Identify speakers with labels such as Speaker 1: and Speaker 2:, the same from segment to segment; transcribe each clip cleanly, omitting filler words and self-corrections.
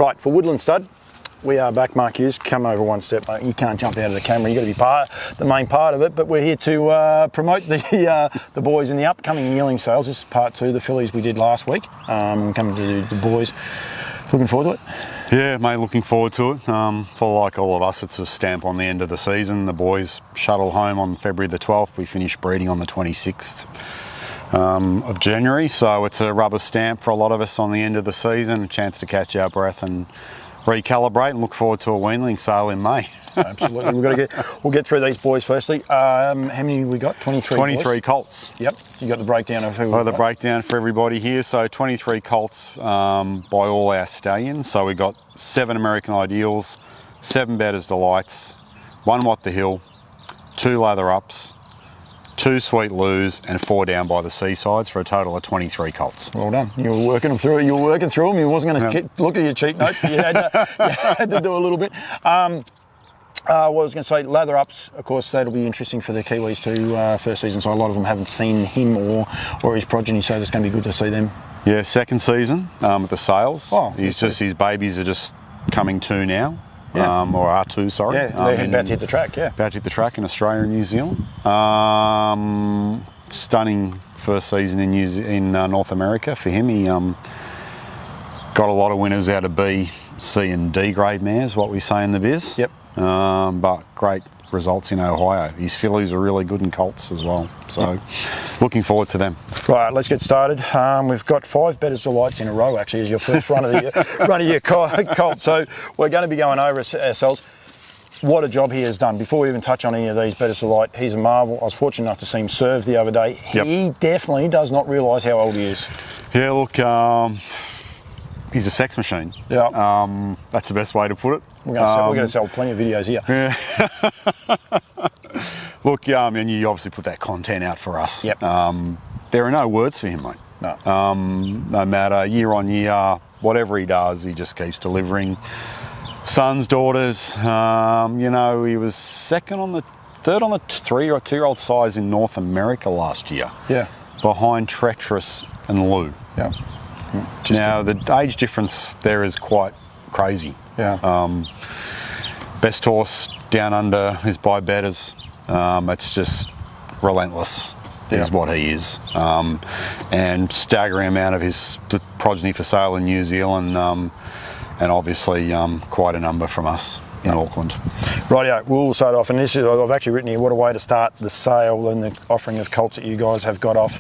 Speaker 1: Right, for Woodlands stud, we are back. Mark Hughes, come over one step, mate. You can't jump out of the camera. You've got to be the main part of it. But we're here to promote the boys in the upcoming yearling sales. This is part two. The fillies we did last week. We're coming to do the boys. Looking forward to it?
Speaker 2: Yeah, mate, looking forward to it. For like all of us, it's a stamp on the end of the season. The boys shuttle home on February the 12th. We finish breeding on the 26th. Of January, so it's a rubber stamp for a lot of us on the end of the season, a chance to catch our breath and recalibrate, and look forward to a weanling sale in May.
Speaker 1: Absolutely. We'll get through these boys firstly. How many we got? 23
Speaker 2: 23 Colts.
Speaker 1: Yep. You got the breakdown of who
Speaker 2: we've got? The breakdown for everybody here. So 23 Colts by all our stallions. So we got 7 American Ideals, 7 Better's Delights, 1 What the Hill, 2 Lather Ups, 2 Sweet Loos, and 4 Down by the Seasides, for a total of 23 Colts.
Speaker 1: Well done. You were working them through it. You were working through them. You wasn't going to look at your cheat notes, but you had to do a little bit. What I was going to say, Lather Ups, of course, that'll be interesting for the Kiwis too, first season, so a lot of them haven't seen him or his progeny, so it's going to be good to see them.
Speaker 2: Yeah, second season at the sales.
Speaker 1: Oh,
Speaker 2: his babies are just coming to now.
Speaker 1: Yeah.
Speaker 2: Or R2, sorry.
Speaker 1: Yeah, they're about to hit the track, yeah.
Speaker 2: About to hit the track in Australia and New Zealand. Stunning first season in North America for him. He got a lot of winners out of B, C and D grade mares, what we say in the biz.
Speaker 1: Yep.
Speaker 2: But great results in Ohio. His fillies are really good in Colts as well. So looking forward to them.
Speaker 1: Right, let's get started. We've got 5 Better's Delights in a row, actually, as your first run of the year Colt. So we're going to be going over ourselves. What a job he has done. Before we even touch on any of these Better's Delight, he's a marvel. I was fortunate enough to see him serve the other day. He definitely does not realise how old he is.
Speaker 2: Yeah, look, he's a sex machine.
Speaker 1: Yeah.
Speaker 2: That's the best way to put it.
Speaker 1: We're going to sell plenty of videos here.
Speaker 2: Yeah. Look, and you obviously put that content out for us.
Speaker 1: Yep.
Speaker 2: There are no words for him, mate.
Speaker 1: No.
Speaker 2: No matter year on year, whatever he does, he just keeps delivering. Sons, daughters. He was third on the 3 or 2-year-old size in North America last year.
Speaker 1: Yeah.
Speaker 2: Behind Treacherous and Lou.
Speaker 1: Yeah.
Speaker 2: Now, the age difference there is quite crazy.
Speaker 1: Yeah.
Speaker 2: Best horse down under is by Betters. It's just relentless is what he is. And staggering amount of his progeny for sale in New Zealand, and obviously quite a number from us in Auckland. Rightio,
Speaker 1: we'll start off, and this is, I've actually written here, what a way to start the sale and the offering of colts that you guys have got up,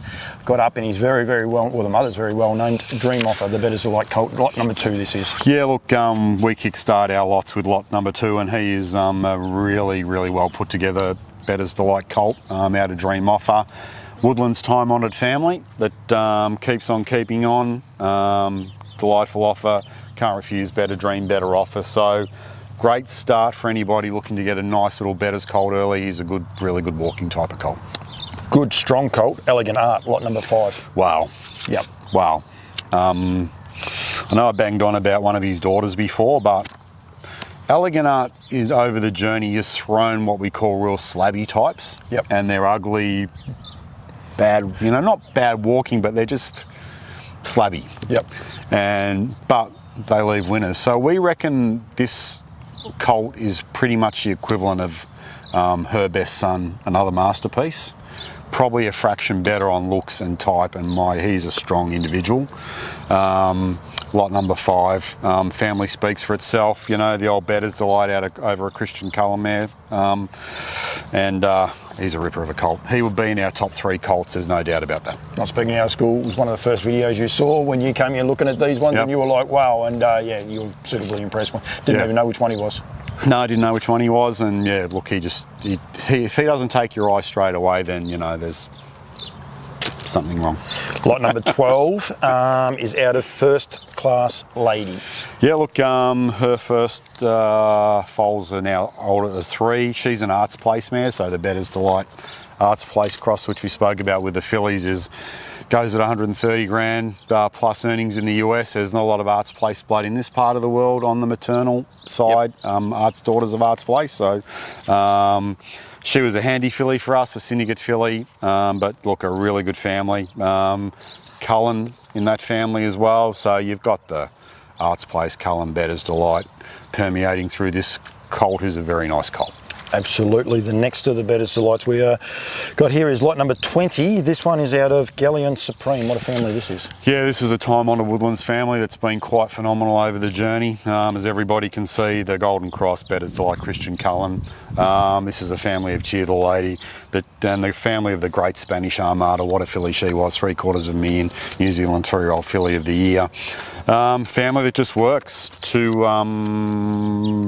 Speaker 1: and he's very, very well, well, the mother's very well named, Dream Offer, the Better's Delight colt, lot number 2 this is.
Speaker 2: Yeah, look, we kickstart our lots with lot number 2, and he is a really, really well put together Better's Delight colt out of Dream Offer. Woodlands time-honoured family that keeps on keeping on. Delightful offer, can't refuse, better dream, better offer. So great start for anybody looking to get a nice little Better's colt early. He's a good, really good walking type of colt.
Speaker 1: Good, strong colt, Elegant Art, lot number 5.
Speaker 2: Wow.
Speaker 1: Yep.
Speaker 2: Wow. I know I banged on about one of his daughters before, but Elegant Art is over the journey, has thrown what we call real slabby types.
Speaker 1: Yep.
Speaker 2: And they're ugly, bad, not bad walking, but they're just slabby.
Speaker 1: Yep.
Speaker 2: But they leave winners. So we reckon this colt is pretty much the equivalent of Her Best Son, another masterpiece. Probably a fraction better on looks and type, and he's a strong individual. Lot number 5, family speaks for itself. The old Better's Delight over a Christian colour mare, and he's a ripper of a colt. He would be in our top 3 colts, there's no doubt about that.
Speaker 1: Not speaking out of school, it was one of the first videos you saw when you came here looking at these ones, and you were like, wow, and you were suitably impressed. Didn't even know which one he was.
Speaker 2: No, I didn't know which one he was, and yeah, look, if he doesn't take your eye straight away, then there's something wrong.
Speaker 1: Lot number 12 is out of First Class Lady.
Speaker 2: Yeah, look, her first foals are now older than 3. She's an Arts Place mare, so the Better's Delight Arts Place cross, which we spoke about with the fillies, goes at 130 grand plus earnings in the US. There's not a lot of Arts Place blood in this part of the world on the maternal side. Arts daughters of Arts Place, so she was a handy filly for us, a syndicate filly, but look, a really good family. Cullen in that family as well, so you've got the Arts Place, Cullen, Bettor's Delight permeating through this colt, who's a very nice colt.
Speaker 1: Absolutely. The next of the Bettor's Delights we got here is lot number 20. This one is out of Galleon Supreme. What a family this is.
Speaker 2: Yeah, this is a time-honoured Woodlands family that's been quite phenomenal over the journey. As everybody can see, the Golden Cross, Bettor's Delight, Christian Cullen. This is a family of Cheer the Lady, and the family of the Great Spanish Armada. What a filly she was, $750,000 New Zealand 3-year-old filly of the year. Family that just works. 2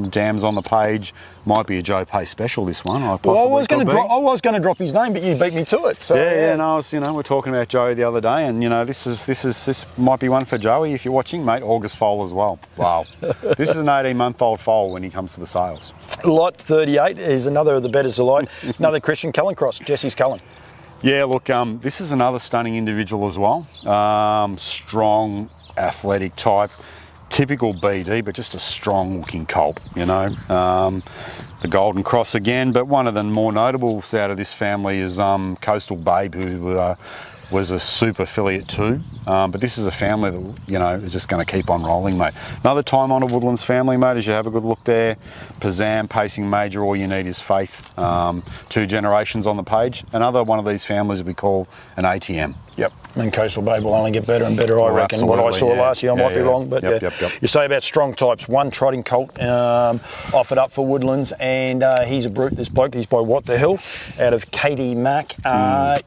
Speaker 2: dams on the page. Might be a Joe Pace special, this one.
Speaker 1: I was going to drop his name, but you beat me to it. So
Speaker 2: yeah. No, we're talking about Joey the other day, and this might be one for Joey if you're watching, mate. August foal as well. Wow, this is an 18-month-old foal when he comes to the sales.
Speaker 1: Lot 38 is another of the Bettor's Delight, another Christian Cullen cross, Jesse's Cullen.
Speaker 2: Yeah, look, this is another stunning individual as well. Strong, athletic type. Typical BD, but just a strong-looking colt, The Golden Cross again, but one of the more notables out of this family is Coastal Babe, who was a super filly at 2. But this is a family that, is just going to keep on rolling, mate. Another time-honoured Woodlands family, mate, as you have a good look there. Pazam, Pacing Major, all you need is faith. 2 generations on the page. Another one of these families that we call an ATM.
Speaker 1: Yep, and Coastal Babe will only get better and better, I reckon. What I saw last year, I might be wrong, but
Speaker 2: yep.
Speaker 1: You say about strong types. One trotting colt offered up for Woodlands, and he's a brute, this bloke. He's by What the Hill, out of Katie Mack.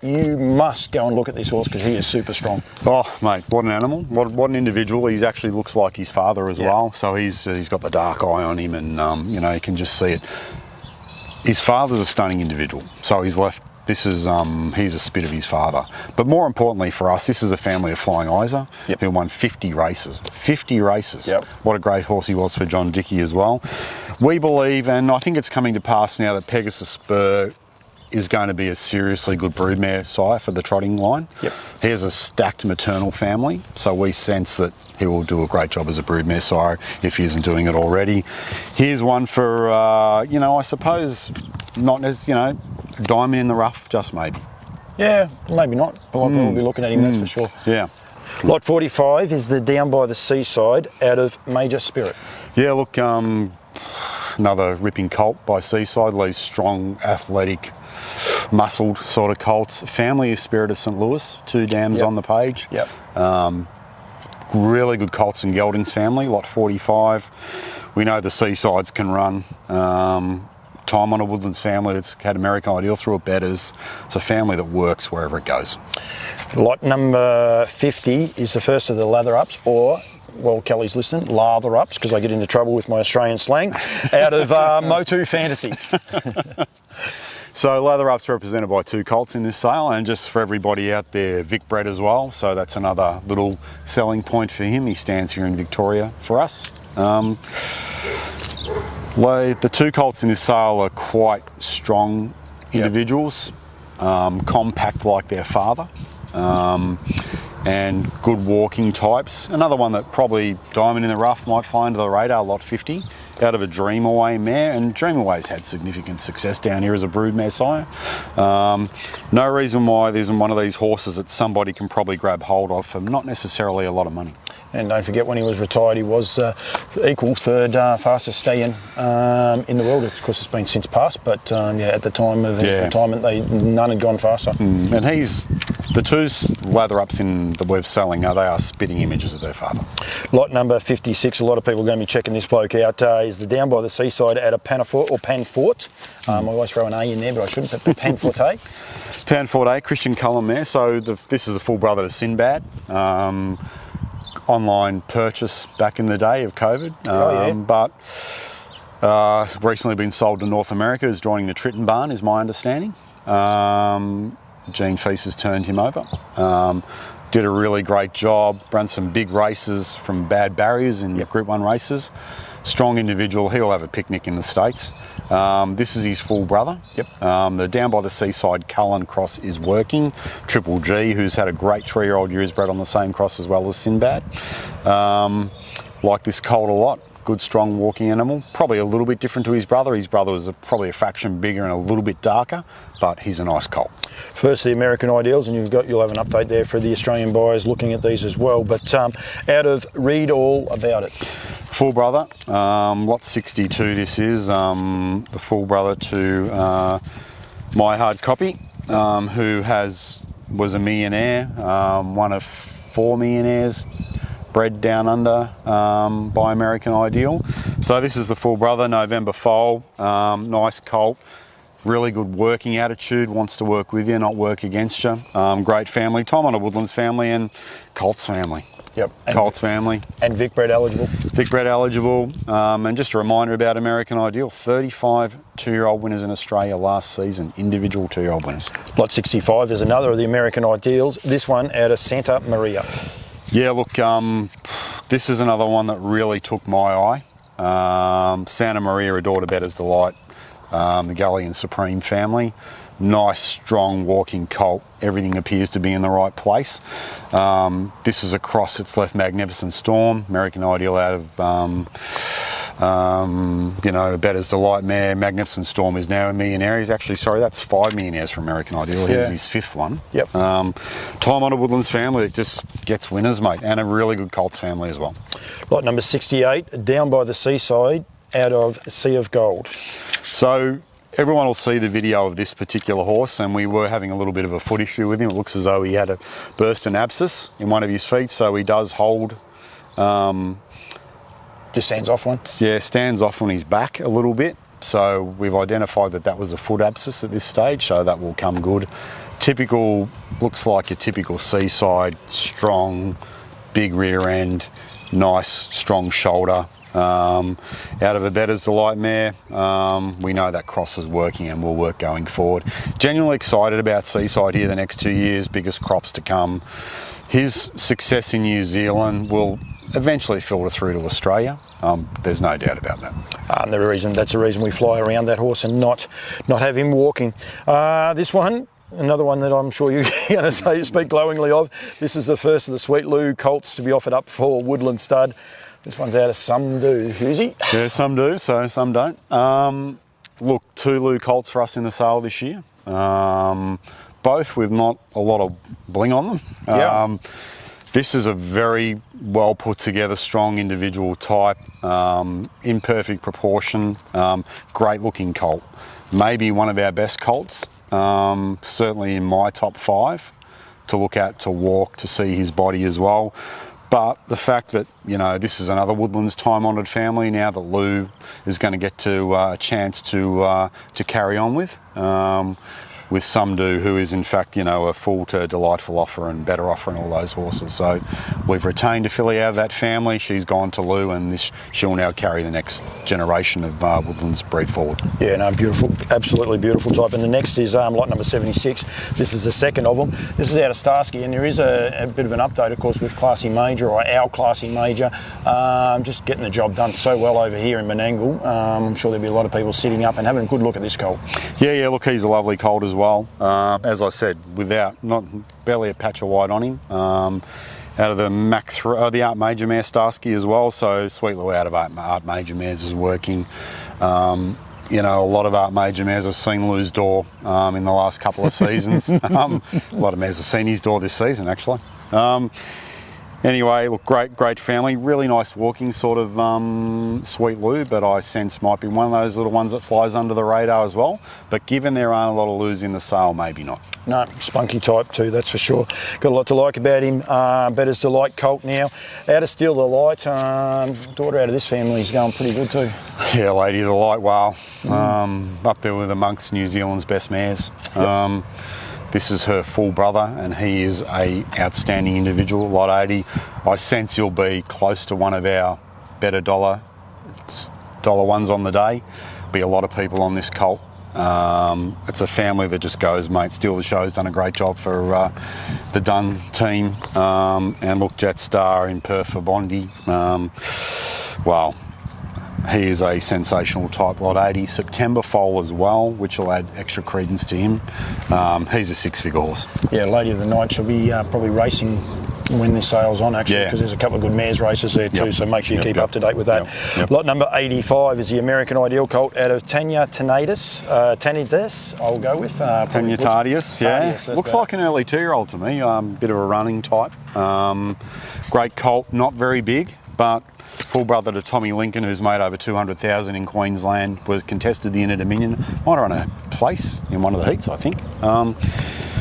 Speaker 1: You must go and look at this horse because he is super strong.
Speaker 2: Oh, mate, what an animal. What an individual. He actually looks like his father as well, so he's got the dark eye on him, and, you can just see it. His father's a stunning individual, so he's he's a spit of his father. But more importantly for us, this is a family of Flying Isa, who won 50 races. 50 races.
Speaker 1: Yep. What
Speaker 2: a great horse he was for John Dickey as well. We believe, and I think it's coming to pass now, that Pegasus Spur is going to be a seriously good broodmare sire for the trotting line.
Speaker 1: Yep.
Speaker 2: He has a stacked maternal family, so we sense that he will do a great job as a broodmare sire if he isn't doing it already. Here's one for, I suppose, not as, diamond in the rough, just maybe.
Speaker 1: Yeah, maybe not. But we'll be looking at him, that's for sure.
Speaker 2: Yeah.
Speaker 1: Lot 45 is the Down by the Seaside out of Major Spirit.
Speaker 2: Yeah, look, another ripping colt by Seaside, leaves strong, athletic, muscled sort of colts. Family is Spirit of St. Louis, 2 dams on the page.
Speaker 1: Yep.
Speaker 2: Really good colts and geldings family, lot 45. We know the Seasides can run. Time on a Woodlands family that's had American Ideal through at Bettor's. It's a family that works wherever it goes.
Speaker 1: Lot number 50 is the first of the lather ups, or, well, Kelly's listening, lather ups, because I get into trouble with my Australian slang, out of Motu Fantasy.
Speaker 2: So lather ups represented by 2 colts in this sale, and just for everybody out there, Vic bred as well. So that's another little selling point for him. He stands here in Victoria for us. The 2 colts in this sale are quite strong individuals, compact like their father, and good walking types. Another one that probably Diamond in the Rough might find to the radar, lot 50, out of a Dream Away mare, and Dream Away's had significant success down here as a broodmare sire. No reason why there isn't one of these horses that somebody can probably grab hold of for not necessarily a lot of money.
Speaker 1: And don't forget, when he was retired, he was equal 3rd fastest stallion in the world. Of course, it's been since passed, but at the time of his retirement, none had gone faster.
Speaker 2: And the 2 lather ups that we're selling, they are spitting images of their father.
Speaker 1: Lot number 56, a lot of people are going to be checking this bloke out, is the Down by the Seaside at a Panfort. I always throw an A in there, but I shouldn't, but Panforte.
Speaker 2: Panforte, Christian Cullen there. So this is the full brother to Sinbad. Online purchase back in the day of COVID, but recently been sold to North America, is joining the Triton barn, is my understanding. Gene Feast has turned him over. Did a really great job, ran some big races from bad barriers in Group 1 races. Strong individual, he'll have a picnic in the States. This is his full brother. The Down by the Seaside Cullen cross is working. Triple G, who's had a great 3-year-old years bred on the same cross as well as Sinbad. Like this colt a lot. good, strong walking animal. Probably a little bit different to his brother. His brother was probably a fraction bigger and a little bit darker, but he's a nice colt.
Speaker 1: First, the American Ideals, and you'll have an update there for the Australian buyers looking at these as well. But out of Read All About It.
Speaker 2: Full brother, lot 62 this is, the full brother to my hard copy, who was a millionaire, one of 4 millionaires bred down under by American Ideal. So this is the full brother, November foal, nice colt, really good working attitude, wants to work with you, not work against you. Great family, time on a Woodlands family and Colts family.
Speaker 1: Yep.
Speaker 2: Colts family.
Speaker 1: And Vic bred eligible.
Speaker 2: Vic bred eligible. And just a reminder about American Ideal, 35 two-year-old winners in Australia last season, individual two-year-old winners.
Speaker 1: Lot 65 is another of the American Ideals, this one out of Santa Maria.
Speaker 2: Yeah, look, this is another one that really took my eye. Santa Maria, a daughter Better's Delight, the Gully and Supreme family. Nice, strong walking colt. Everything appears to be in the right place. This is across its left Magnificent Storm. American Ideal out of, Better's Delight mare. Magnificent Storm is now a millionaire. He's actually, that's 5 millionaires from American Ideal. Here's his 5th one.
Speaker 1: Yep.
Speaker 2: Time on a Woodlands family. It just gets winners, mate. And a really good Colts family as well.
Speaker 1: Lot number 68, Down by the Seaside, out of Sea of Gold.
Speaker 2: So, everyone will see the video of this particular horse, and we were having a little bit of a foot issue with him. It looks as though he had a burst and abscess in one of his feet, so he does hold.
Speaker 1: Just stands off one?
Speaker 2: Yeah, stands off on his back a little bit. So we've identified that was a foot abscess at this stage, so that will come good. Typical, looks like your typical Seaside, strong, big rear end, nice, strong shoulder. Out of a Better's Delight mare, we know that cross is working and will work going forward. Genuinely excited about Seaside here the next 2 years, biggest crops to come. His success in New Zealand will eventually filter through to Australia. There's no doubt about that.
Speaker 1: That's the reason we fly around that horse and not have him walking. This one, another one that I'm sure you're going to speak glowingly of. This is the first of the Sweet Lou Colts to be offered up for Woodland stud. This one's out of Some Do, Hughesy. Yeah,
Speaker 2: some do, so some don't. Look, 2 Lou Colts for us in the sale this year. Both with not a lot of bling on them. This is a very well put together, strong individual type, in perfect proportion, great looking colt. Maybe one of our best colts, certainly in my top 5 to look at, to walk, to see his body as well. But the fact that, this is another Woodlands time-honoured family now that Lou is going to get to a chance to carry on with Some Do, who is in fact, a full to Delightful Offer and Better Offer and all those horses. So we've retained a filly out of that family. She's gone to Lou, and she'll now carry the next generation of Woodlands breed forward.
Speaker 1: Yeah, no, beautiful, absolutely beautiful type. And the next is lot number 76. This is the second of them. This is out of Starsky, and there is a bit of an update, of course, with Classy Major, or our Classy Major. Just getting the job done so well over here in Menangle. I'm sure there'll be a lot of people sitting up and having a good look at this colt. Yeah,
Speaker 2: look, he's a lovely colt as well. As I said, barely a patch of white on him. Out of the Art Major mare Starsky as well, so Sweet Lou out of Art Major mares is working. A lot of Art Major mares have seen Lou's door in the last couple of seasons. A lot of mares have seen his door this season, actually. Anyway, look, great family, really nice walking sort of Sweet Lou, but I sense might be one of those little ones that flies under the radar as well. But given there aren't a lot of Lou's in the sale, maybe not.
Speaker 1: No, spunky type too, that's for sure. Got a lot to like about him. Better's Delight colt now. Out of Steal the Light, daughter out of this family is going pretty good too.
Speaker 2: Yeah, Lady of the Light, wow. Up there with amongst New Zealand's best mares. Yep. This is her full brother, and he is a outstanding individual. Lot 80. I sense he'll be close to one of our better dollar ones on the day. Be a lot of people on this colt. It's a family that just goes, mate. Steal the Show's done a great job for the Dunn team. And look, Jetstar in Perth for Bondi. Wow. He is a sensational type, lot 80. September foal as well, which will add extra credence to him. He's a 6-figure horse.
Speaker 1: Yeah, Lady of the Night, she'll be probably racing when this sale's on, actually,
Speaker 2: Yeah.
Speaker 1: because there's a couple of good mares races there too,
Speaker 2: Yep.
Speaker 1: so make sure you keep
Speaker 2: Yep.
Speaker 1: up to date with that.
Speaker 2: Yep.
Speaker 1: Lot number 85 is the American Ideal colt out of Tanya Tanides, I'll go with.
Speaker 2: Tanya Tardius, yeah.
Speaker 1: Tardius,
Speaker 2: Looks like an early 2-year-old to me. Bit of a running type. Great colt, not very big, but full brother to Tommy Lincoln, who's made over 200,000 in Queensland, was contested the Inter Dominion. Might have run a place in one of the heats, I think.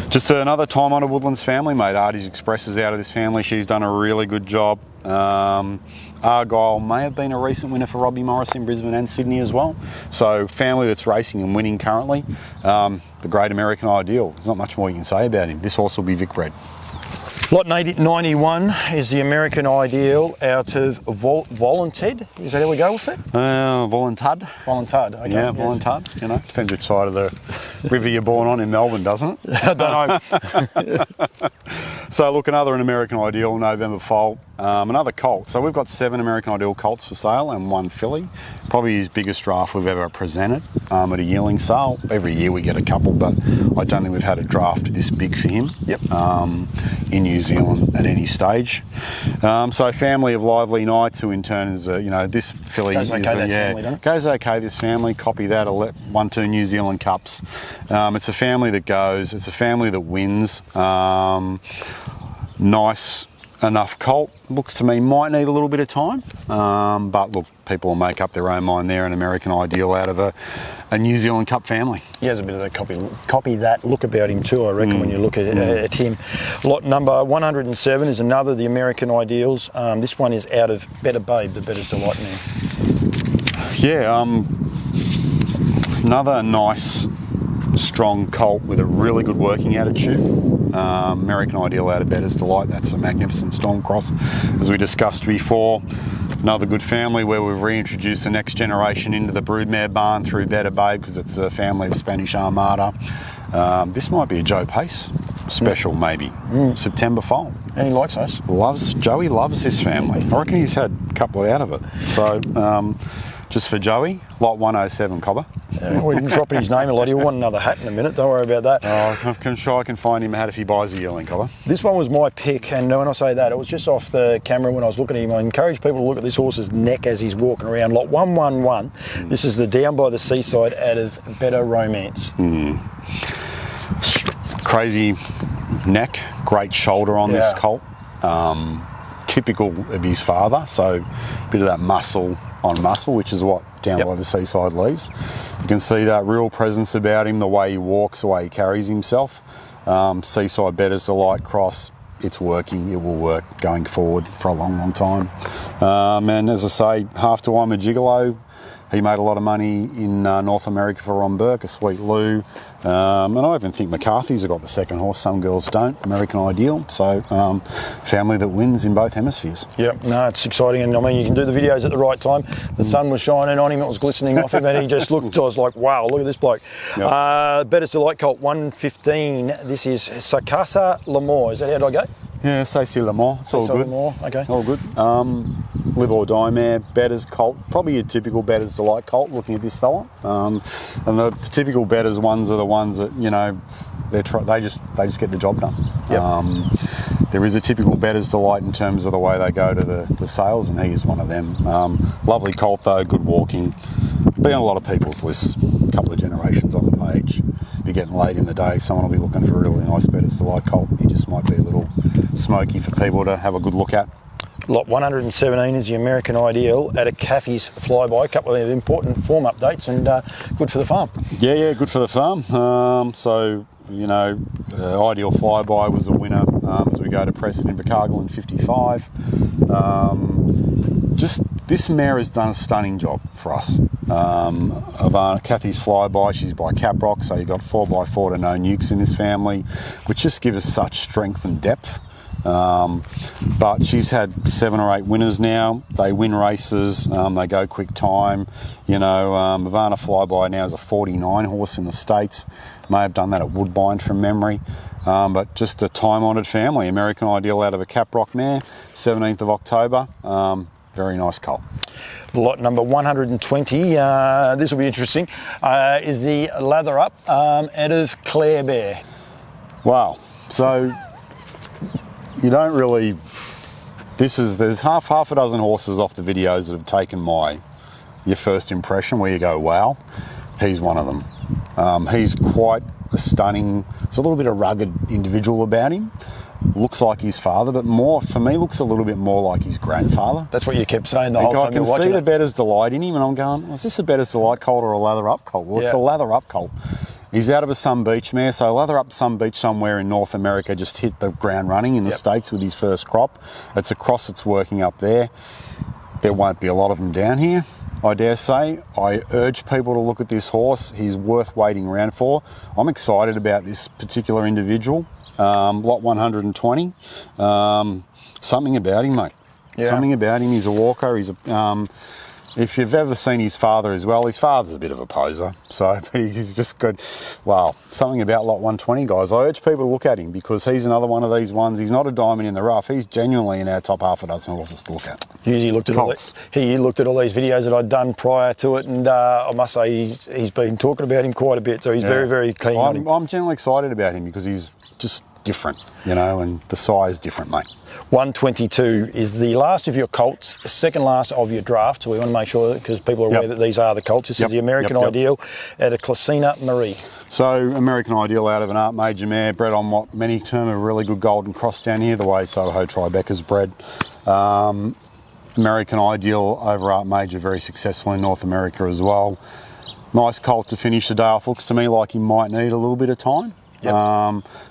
Speaker 2: Just another time-honoured Woodlands family, mate. Artie's Express is out of this family. She's done a really good job. Argyle may have been a recent winner for Robbie Morris in Brisbane and Sydney as well. So family that's racing and winning currently. The Great American Ideal. There's not much more you can say about him. This horse will be Vic bred.
Speaker 1: Lot 91 is the American Ideal out of Volunted. Is that how we go with it?
Speaker 2: Voluntad.
Speaker 1: Voluntad, okay.
Speaker 2: Yeah,
Speaker 1: yes.
Speaker 2: Voluntad. You know, depends which side of the river you're born on in Melbourne, doesn't it?
Speaker 1: I don't know.
Speaker 2: So look, another American Ideal, November foal. Another colt. So we've got 7 American Ideal colts for sale and 1 filly. Probably his biggest draft we've ever presented at a yearling sale. Every year we get a couple, but I don't think we've had a draft this big for him.
Speaker 1: Yep.
Speaker 2: In New Zealand at any stage. So family of lively knights, who in turn is, this filly
Speaker 1: Goes okay,
Speaker 2: is
Speaker 1: that family, doesn't it?
Speaker 2: goes okay, this family. Copy that, 1-2 New Zealand Cups. It's a family that goes, it's a family that wins. Nice enough colt. Looks to me might need a little bit of time, but look, people will make up their own mind there. An American Ideal out of a New Zealand Cup family.
Speaker 1: He has a bit of the copy that look about him too, I reckon, when you look at him. Lot number 107 is another of the American Ideals. This one is out of Better Babe, the Better's Delight man.
Speaker 2: Yeah, another nice, strong colt with a really good working attitude. American Ideal out of Better's Delight. That's a magnificent Storm Cross, as we discussed before. Another good family where we've reintroduced the next generation into the broodmare barn through Better Babe, because it's a family of Spanish Armada. This might be a Joe Pace special, maybe. September foal.
Speaker 1: And he likes those.
Speaker 2: Joey loves this family. I reckon he's had a couple out of it. So just for Joey, lot 107, Cobber.
Speaker 1: We didn't drop his name a lot. He'll want another hat in a minute. Don't worry about that.
Speaker 2: I'm sure I can find him a hat if he buys a Yearling, Cobber.
Speaker 1: This one was my pick, and when I say that, it was just off the camera when I was looking at him. I encourage people to look at this horse's neck as he's walking around. Lot 111. This is the Down by the Seaside out of Better Romance.
Speaker 2: Crazy neck, great shoulder on this
Speaker 1: Yeah.
Speaker 2: colt. Typical of his father, so a bit of that muscle on muscle, which is what Down by the Seaside leaves. You can see that real presence about him, the way he walks, the way he carries himself. Seaside Better's Delight cross, it's working, it will work going forward for a long, long time. And as I say, half to I'm a Gigolo. He made a lot of money in North America for Ron Burke, a Sweet Lou. And I even think McCarthy's have got the second horse. Some girls don't. American Ideal. So family that wins in both hemispheres.
Speaker 1: Yep, no, it's exciting. And I mean, you can do the videos at the right time. The sun was shining on him, it was glistening off him, and he just looked, I was like, wow, look at this bloke. Yep. Better's Delight colt 115. This is Sakasa Lamore. Is that how did I go?
Speaker 2: Yeah, Stacey Lamore. It's all good.
Speaker 1: Lamore, okay.
Speaker 2: All good. Live or die mare, Better's colt. Probably a typical Better's Delight colt looking at this fella. And the typical Better's ones are the ones that, they just get the job done. Yep. There is a typical Better's Delight in terms of the way they go to the sales, and he is one of them. Lovely colt though, good walking. Be on a lot of people's lists, a couple of generations on the page. If you're getting late in the day, someone will be looking for a really nice Better's Delight colt. He just might be a little smoky for people to have a good look at.
Speaker 1: Lot 117 is the American Ideal at a Caffey's Flyby. A couple of important form updates, and good for the farm.
Speaker 2: Yeah, good for the farm. Ideal Flyby was a winner as we go to Preston in Invercargill in 55. This mare has done a stunning job for us. Kathy's Flyby, she's by Caprock, so you've got 4x4 to no nukes in this family, which just gives us such strength and depth. But she's had 7 or 8 winners now. They win races, they go quick time. Ivana Flyby now is a 49 horse in the States. May have done that at Woodbine from memory. But just a time-honoured family. American Ideal out of a Caprock mare, 17th of October. Very nice colt.
Speaker 1: Lot number 120, this will be interesting, is the Lather Up out of Clare Bear.
Speaker 2: Wow. So, you don't really. There's half a dozen horses off the videos that have taken your first impression where you go, wow, he's one of them. He's quite a stunning. It's a little bit of rugged individual about him. Looks like his father, but for me, looks a little bit more like his grandfather.
Speaker 1: That's what you kept saying the whole time you were watching.
Speaker 2: I can see the Bettor's Delight in him, and I'm going, is this a Bettor's Delight colt or a Lather Up colt? Well, it's a Lather Up colt. He's out of a Sun Beach mare, so Lather Up Sun Beach somewhere in North America just hit the ground running in the States with his first crop. It's a cross that's working up there. There won't be a lot of them down here, I dare say. I urge people to look at this horse. He's worth waiting around for. I'm excited about this particular individual. Lot 120. Something about him, mate. Yeah. Something about him. He's a walker. He's a. If you've ever seen his father as well, his father's a bit of a poser. So, but he's just good. Wow, something about lot 120, guys. I urge people to look at him because he's another one of these ones. He's not a diamond in the rough. He's genuinely in our top half a dozen horses to look at.
Speaker 1: He looked at all these videos that I'd done prior to it, and I must say he's been talking about him quite a bit. So he's very, very keen on him.
Speaker 2: I'm genuinely excited about him because he's just different, and the size different, mate.
Speaker 1: 122 is the last of your colts, second last of your draft. So we want to make sure, because people are aware that these are the colts. This is the American Ideal at a Clasina Marie.
Speaker 2: So American Ideal out of an Art Major mare, bred on what many term a really good golden cross down here, the way Soho Tribeca's bred. American Ideal over Art Major, very successful in North America as well. Nice colt to finish the day off. Looks to me like he might need a little bit of time.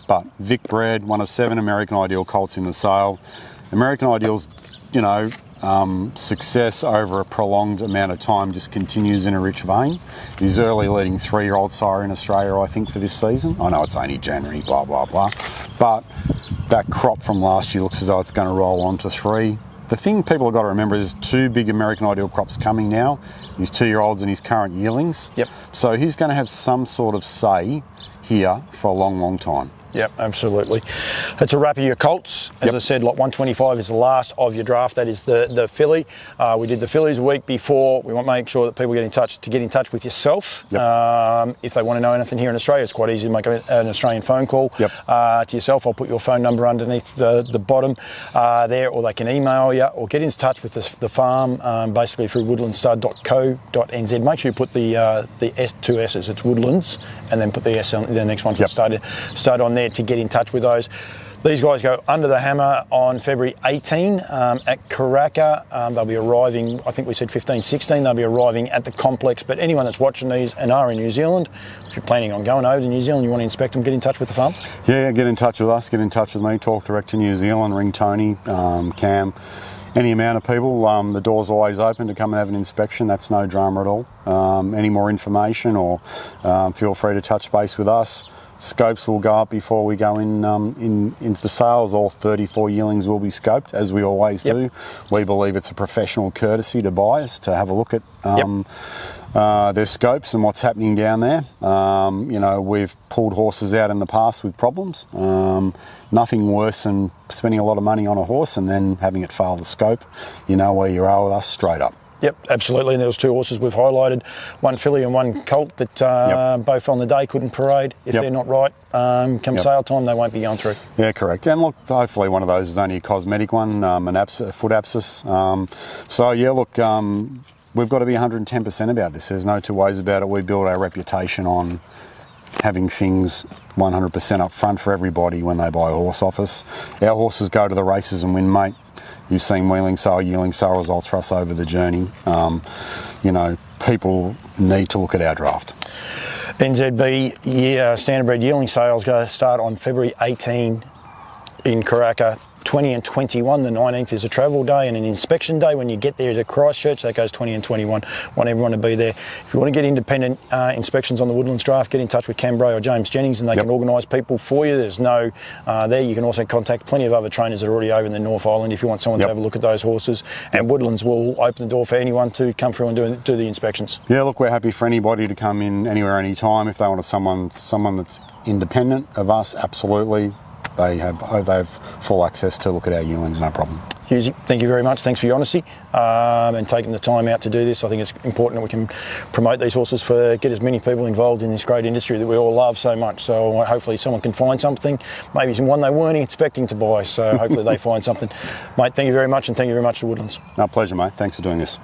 Speaker 2: But Vic bred, one of 7 American Ideal colts in the sale. American Ideal's, success over a prolonged amount of time just continues in a rich vein. He's early leading 3-year-old sire in Australia, I think, for this season. I know it's only January, blah, blah, blah. But that crop from last year looks as though it's going to roll on to 3. The thing people have got to remember is 2 big American Ideal crops coming now. His 2-year-olds and his current yearlings. So he's going to have some sort of say here for a long, long time.
Speaker 1: Yep, absolutely. It's a wrap of your colts. As I said, lot 125 is the last of your draft. That is the filly. We did the fillies a week before. We want to make sure that people get in touch with yourself. If they want to know anything here in Australia, it's quite easy to make an Australian phone call to yourself. I'll put your phone number underneath the bottom there, or they can email you or get in touch with the farm, basically through woodlandstud.co.nz. Make sure you put the 2 S's. It's Woodlands, and then put the S on the next one for start on there to get in touch with those. These guys go under the hammer on February 18 at Karaka. They'll be arriving, I think we said 15, 16. They'll be arriving at the complex. But anyone that's watching these and are in New Zealand, if you're planning on going over to New Zealand, you want to inspect them, get in touch with the farm?
Speaker 2: Yeah, get in touch with us, get in touch with me, talk direct to New Zealand, ring Tony, Cam, any amount of people. The door's always open to come and have an inspection. That's no drama at all. Any more information, or feel free to touch base with us. Scopes will go up before we go into the sales. All 34 yearlings will be scoped, as we always do. We believe it's a professional courtesy to buyers to have a look at their scopes and what's happening down there. We've pulled horses out in the past with problems. Nothing worse than spending a lot of money on a horse and then having it fail the scope. You know where you are with us, straight up.
Speaker 1: Yep, absolutely. And there was 2 horses we've highlighted, one filly and one colt that both on the day couldn't parade. If they're not right, come sale time, they won't be going through.
Speaker 2: Yeah, correct. And look, hopefully one of those is only a cosmetic one, a foot abscess. We've got to be 110% about this. There's no 2 ways about it. We build our reputation on having things 100% up front for everybody when they buy a horse off us. Our horses go to the races and win, mate. You've seen Yearling sale results for us over the journey. People need to look at our draft.
Speaker 1: NZB Standardbred yearling sales going to start on February 18 in Karaka. 20 and 21, the 19th is a travel day and an inspection day. When you get there to Christchurch, that goes 20 and 21. Want everyone to be there. If you want to get independent inspections on the Woodlands draft, get in touch with Cam Bray or James Jennings and they can organise people for you. There's no there. You can also contact plenty of other trainers that are already over in the North Island if you want someone to have a look at those horses. And Woodlands will open the door for anyone to come through and do the inspections.
Speaker 2: Yeah, look, we're happy for anybody to come in anywhere, anytime. If they want someone that's independent of us, absolutely. they have full access to look at our yearlings, no problem.
Speaker 1: Hughes, thank you very much. Thanks for your honesty and taking the time out to do this. I think it's important that we can promote these horses, get as many people involved in this great industry that we all love so much. So hopefully someone can find something, maybe one they weren't expecting to buy. So hopefully they find something. Mate, thank you very much, and thank you very much to Woodlands.
Speaker 2: No, pleasure, mate. Thanks for doing this.